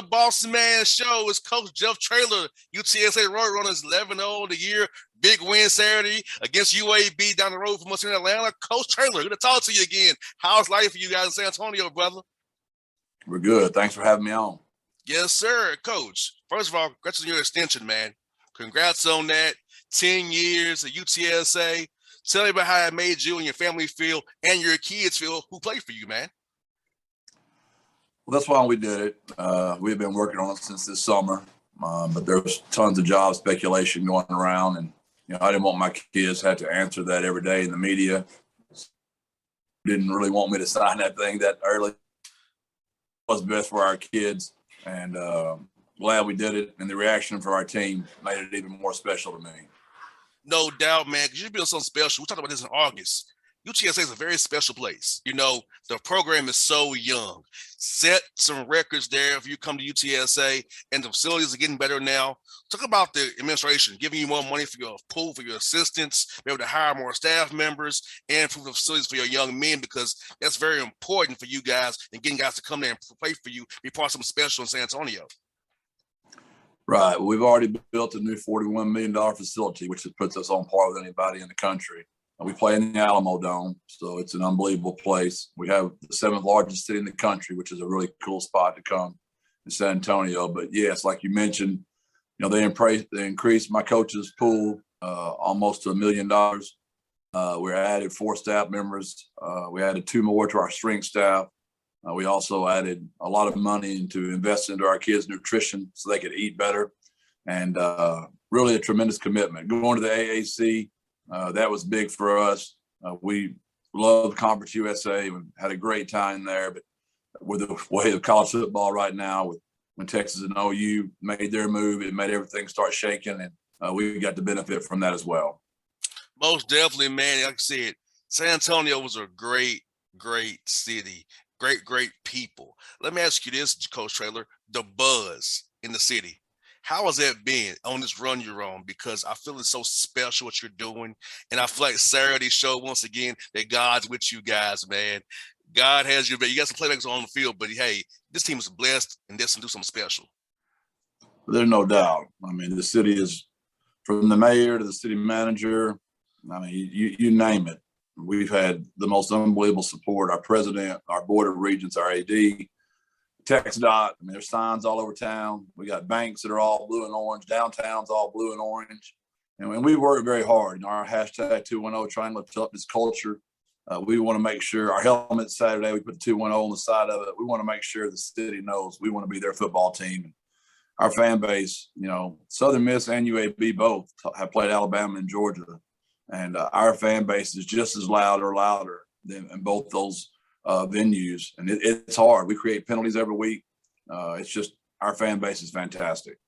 the Bossman show is Coach Jeff Traylor, UTSA Roadrunners 11-0 the year. Big win Saturday against UAB down the road from us in Atlanta. Coach Traylor, good to talk to you again. How's life for you guys in San Antonio, brother? We're good. Thanks for having me on. Yes, sir, Coach. First of all, congrats on your extension, man. Congrats on that. 10 years at UTSA. Tell me about how it made you and your family feel and your kids feel who play for you, man. Well, that's why we did it. We've been working on it since this summer, but there's tons of job speculation going around, and I didn't want my kids to have to answer that every day in the media. Didn't really want me to sign that thing that early. What's best for our kids, and glad we did it. And the reaction for our team made it even more special to me. No doubt, man, because you've been something special. We talked about this in August. UTSA is a very special place. The program is so young. Set some records there if you come to UTSA, and the facilities are getting better now. Talk about the administration giving you more money for your pool, for your assistants, be able to hire more staff members, and improve the facilities for your young men, because that's very important for you guys and getting guys to come there and play for you, be part of something special in San Antonio. Right. Well, we've already built a new $41 million facility, which puts us on par with anybody in the country. We play in the Alamo Dome, so it's an unbelievable place. We have the 7th largest city in the country, which is a really cool spot to come in San Antonio. But yes, like you mentioned, they increased my coach's pool almost to $1 million. We added 4 staff members. We added 2 more to our strength staff. We also added a lot of money into investing into our kids' nutrition so they could eat better, and really a tremendous commitment. Going to the AAC, that was big for us. We love Conference USA and had a great time there, but with the way of college football right now, when Texas and OU made their move, it made everything start shaking, and we got the benefit from that as well. Most definitely, man. Like I said, San Antonio was a great, great city. Great people. Let me ask you this, Coach Traylor, the buzz in the city. How has that been on this run you're on? Because I feel it's so special what you're doing. And I feel like Saturday show once again that God's with you guys, man. God has you. You got some playmakers on the field, but hey, this team is blessed and this can do something special. There's no doubt. I mean, the city is, from the mayor to the city manager, I mean, you name it. We've had the most unbelievable support. Our president, our board of regents, our AD, TxDOT. I mean, there's signs all over town. We got banks that are all blue and orange. Downtown's all blue and orange. And we work very hard. Our hashtag 210, trying to lift up this culture. We want to make sure our helmet Saturday, we put the 210 on the side of it. We want to make sure the city knows we want to be their football team. Our fan base, Southern Miss and UAB both have played Alabama and Georgia. And our fan base is just as loud or louder than in both those venues. And it's hard. We create penalties every week. It's just our fan base is fantastic.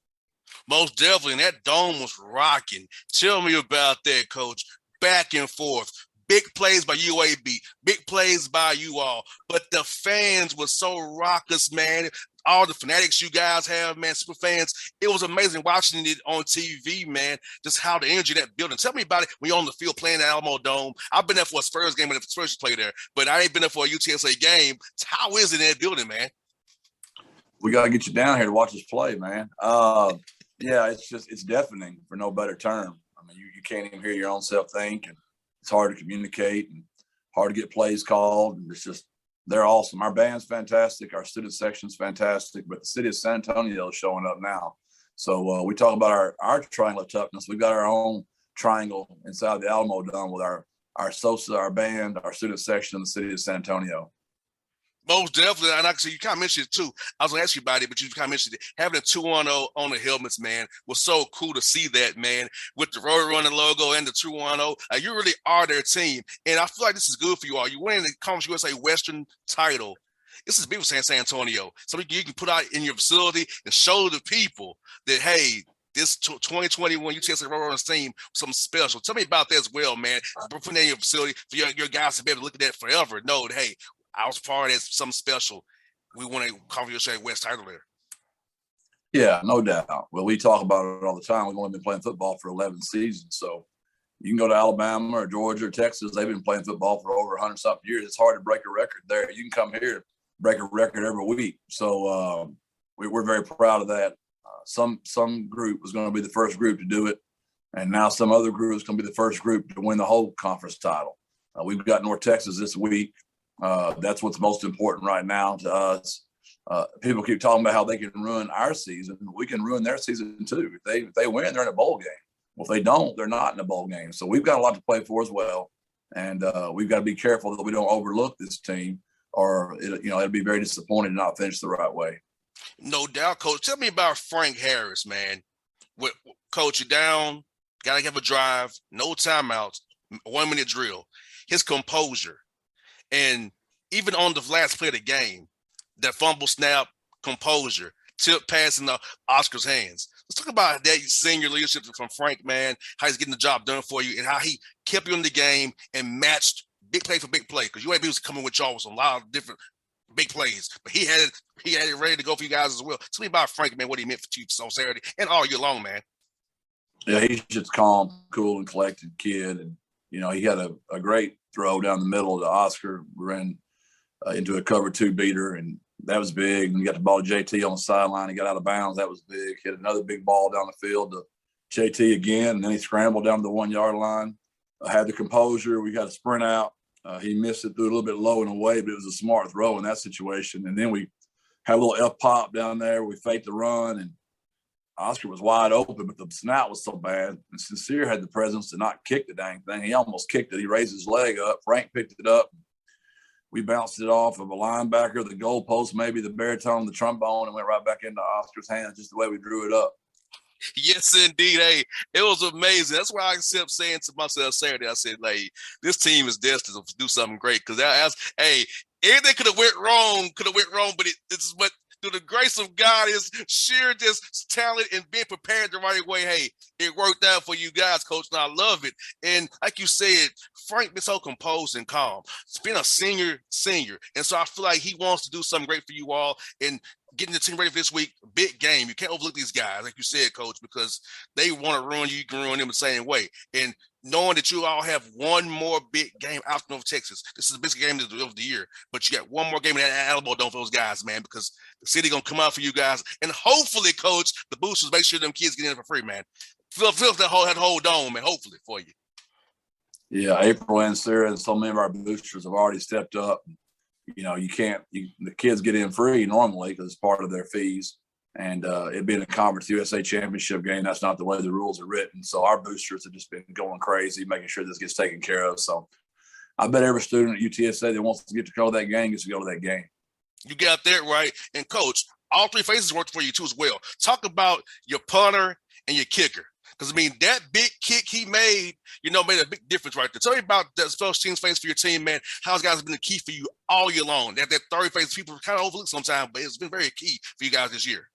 Most definitely. And that dome was rocking. Tell me about that, Coach. Back and forth. Big plays by UAB. Big plays by you all. But the fans were so raucous, man. All the fanatics you guys have, man, super fans. It was amazing watching it on TV, man, just how the energy of that building. Tell me about it when you're on the field playing the Alamo Dome. I've been there for a Spurs game when the Spurs play there, but I ain't been there for a UTSA game. How is it in that building, man? We got to get you down here to watch us play, man. Yeah, it's deafening for no better term. I mean, you can't even hear your own self think, and it's hard to communicate and hard to get plays called. And it's just, they're awesome. Our band's fantastic. Our student section's fantastic, but the city of San Antonio is showing up now. So we talk about our triangle of toughness. We've got our own triangle inside the Alamo Dome with our SOSA, our band, our student section in the city of San Antonio. Most definitely. And actually, you kind of mentioned it too. I was going to ask you about it, but you kind of mentioned it. Having a 210 on the helmets, man, was so cool to see that, man, with the Roadrunner logo and the 210. You really are their team. And I feel like this is good for you all. You winning the Conference USA Western title. This is big for San Antonio. Something you can put out in your facility and show the people that, hey, this 2021 UTSA Roadrunners team, something special. Tell me about that as well, man. Putting that in your facility for your guys to be able to look at that forever. Know that, hey, I was part of that, something special. We won a Conference USA West title there. Yeah, no doubt. Well, we talk about it all the time. We've only been playing football for 11 seasons. So you can go to Alabama or Georgia or Texas. They've been playing football for over 100-something years. It's hard to break a record there. You can come here, break a record every week. So we're very proud of that. Some group was going to be the first group to do it, and now some other group is going to be the first group to win the whole conference title. We've got North Texas this week. That's what's most important right now to us. People keep talking about how they can ruin our season. We can ruin their season too. If they win, they're in a bowl game. Well, if they don't, they're not in a bowl game. So we've got a lot to play for as well, and we've got to be careful that we don't overlook this team, or it'll be very disappointing to not finish the right way. No doubt, Coach. Tell me about Frank Harris, man. Coach, you down, got to have a drive, no timeouts, 1 minute drill. His composure, and even on the last play of the game, that fumble snap, composure, tip pass in the Oscar's hands. Let's talk about that senior leadership from Frank, man, how he's getting the job done for you and how he kept you in the game and matched big play for big play. Because UAB was coming with y'all with a lot of different big plays, but he had it ready to go for you guys as well. Tell me about Frank, man, what he meant for you on Saturday and all year long, man. Yeah, he's just calm, cool, and collected kid. And, he had a great throw down the middle to Oscar. We ran into a cover 2 beater, and that was big. And he got the ball to JT on the sideline. He got out of bounds. That was big. Hit another big ball down the field to JT again, and then he scrambled down to the 1 yard line. Had the composure. We got a sprint out. He missed it, threw it a little bit low and away, but it was a smart throw in that situation. And then we had a little F pop down there. We faked the run, and Oscar was wide open, but the snap was so bad. And Sincere had the presence to not kick the dang thing. He almost kicked it. He raised his leg up. Frank picked it up. We bounced it off of a linebacker, the goalpost, maybe the baritone, the trombone, and went right back into Oscar's hands just the way we drew it up. Yes, indeed. Hey, it was amazing. That's why I kept saying to myself Saturday, I said, like, this team is destined to do something great. Because everything could have went wrong, but it's what through the grace of God is sheer just talent and being prepared the right way. Hey, it worked out for you guys, Coach, and I love it. And like you said, Frank been so composed and calm. He's been a senior. And so I feel like he wants to do something great for you all. And getting the team ready for this week, big game. You can't overlook these guys, like you said, Coach, because they want to ruin you. You can ruin them the same way. And knowing that you all have one more big game out of North Texas. This is the biggest game of the year, but you got one more game in that Alamo Dome for those guys, man, because the city going to come out for you guys. And hopefully, Coach, the boosters make sure them kids get in for free, man. Fill that whole dome, man, hopefully for you. Yeah, April and Sarah and so many of our boosters have already stepped up. The kids get in free normally because it's part of their fees. And it being a Conference USA championship game, that's not the way the rules are written. So our boosters have just been going crazy, making sure this gets taken care of. So I bet every student at UTSA that wants to get to go to that game gets to go to that game. You got that right. And, Coach, all three faces worked for you, too, as well. Talk about your punter and your kicker. Because, that big kick he made, made a big difference right there. Tell me about that special teams face for your team, man. How guys have been the key for you all year long. That third phase, people kind of overlook sometimes, but it's been very key for you guys this year.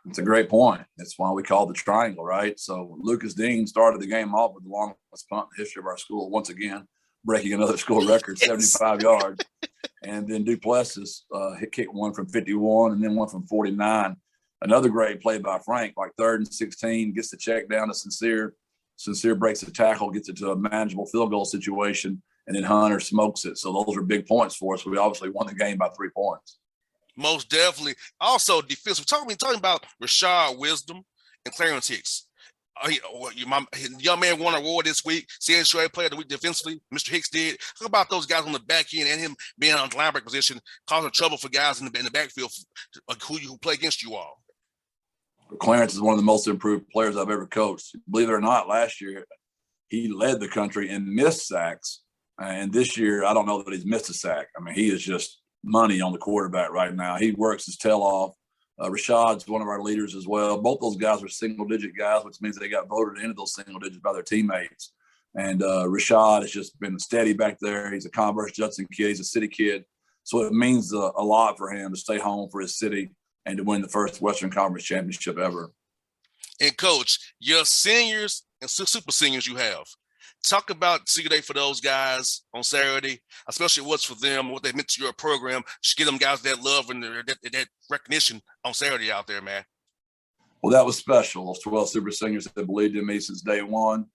It's a great point. That's why we call the triangle, right? So Lucas Dean started the game off with the longest punt in the history of our school, once again, breaking another school record, 75 yards. And then Duplessis kicked one from 51 and then one from 49. Another great play by Frank, like 3rd and 16, gets the check down to Sincere. Sincere breaks the tackle, gets it to a manageable field goal situation, and then Hunter smokes it. So those are big points for us. We obviously won the game by 3 points. Most definitely. Also, defensive. Talking about Rashad Wisdom and Clarence Hicks. Young man won an award this week. CSUA player of the week defensively. Mr. Hicks did. Talk about those guys on the back end and him being on the linebacker position, causing trouble for guys in the backfield who play against you all. Clarence is one of the most improved players I've ever coached. Believe it or not, last year he led the country in missed sacks. And this year, I don't know that he's missed a sack. He is just money on the quarterback right now. He works his tail off. Rashad's one of our leaders as well. Both those guys are single-digit guys, which means they got voted into those single digits by their teammates. And Rashad has just been steady back there. He's a Converse Judson kid. He's a city kid. So it means a lot for him to stay home for his city and to win the first Western Conference championship ever. And, Coach, your seniors and super seniors you have, talk about senior day for those guys on Saturday, especially what's for them, what they meant to your program. Just give them guys that love and that recognition on Saturday out there, man. Well, that was special. Those 12 super seniors that believed in me since day one.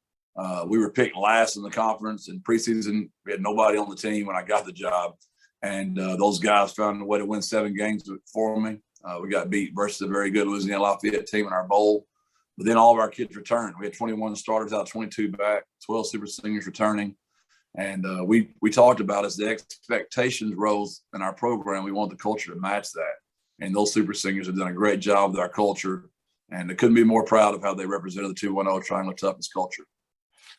We were picked last in the conference in preseason. We had nobody on the team when I got the job. And those guys found a way to win 7 games for me. We got beat versus a very good Louisiana Lafayette team in our bowl. But then all of our kids returned. We had 21 starters out, 22 back, 12 super seniors returning. And we talked about as the expectations rose in our program, we want the culture to match that. And those super seniors have done a great job with our culture. And they couldn't be more proud of how they represented the 210 Triangle Toughness culture.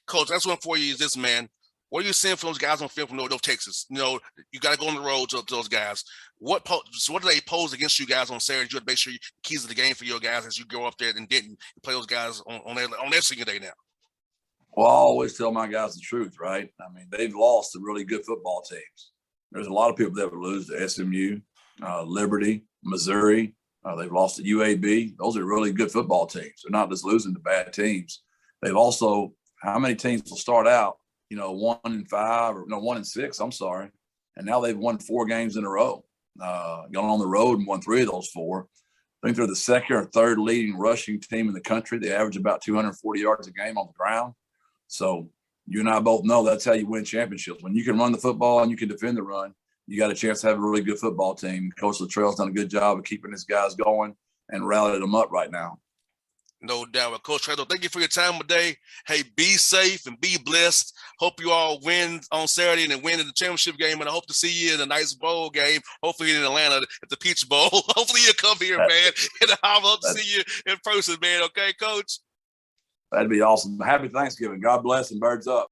Coach, that's one for you is this, man. What are you seeing from those guys on film from North Texas? You know, you got to go on the road to those guys. What do they pose against you guys on Saturday? You have to make sure you keys of the game for your guys as you go up there and didn't play those guys on their senior day now. Well, I always tell my guys the truth, right? I mean, they've lost to really good football teams. There's a lot of people that would lose to SMU, Liberty, Missouri. They've lost to UAB. Those are really good football teams. They're not just losing to bad teams. They've also, how many teams will start out, 1-5 or 1-6, I'm sorry. And now they've won 4 games in a row. Gone on the road and won 3 of those 4. I think they're the second or third leading rushing team in the country. They average about 240 yards a game on the ground. So you and I both know that's how you win championships. When you can run the football and you can defend the run, you got a chance to have a really good football team. Coach Traylor's done a good job of keeping his guys going and rallying them up right now. No doubt. Well, Coach Traylor, thank you for your time today. Hey, be safe and be blessed. Hope you all win on Saturday and win in the championship game. And I hope to see you in a nice bowl game, hopefully in Atlanta at the Peach Bowl. Hopefully you'll come here, man. And I hope to see you in person, man. Okay, Coach? That'd be awesome. Happy Thanksgiving. God bless and birds up.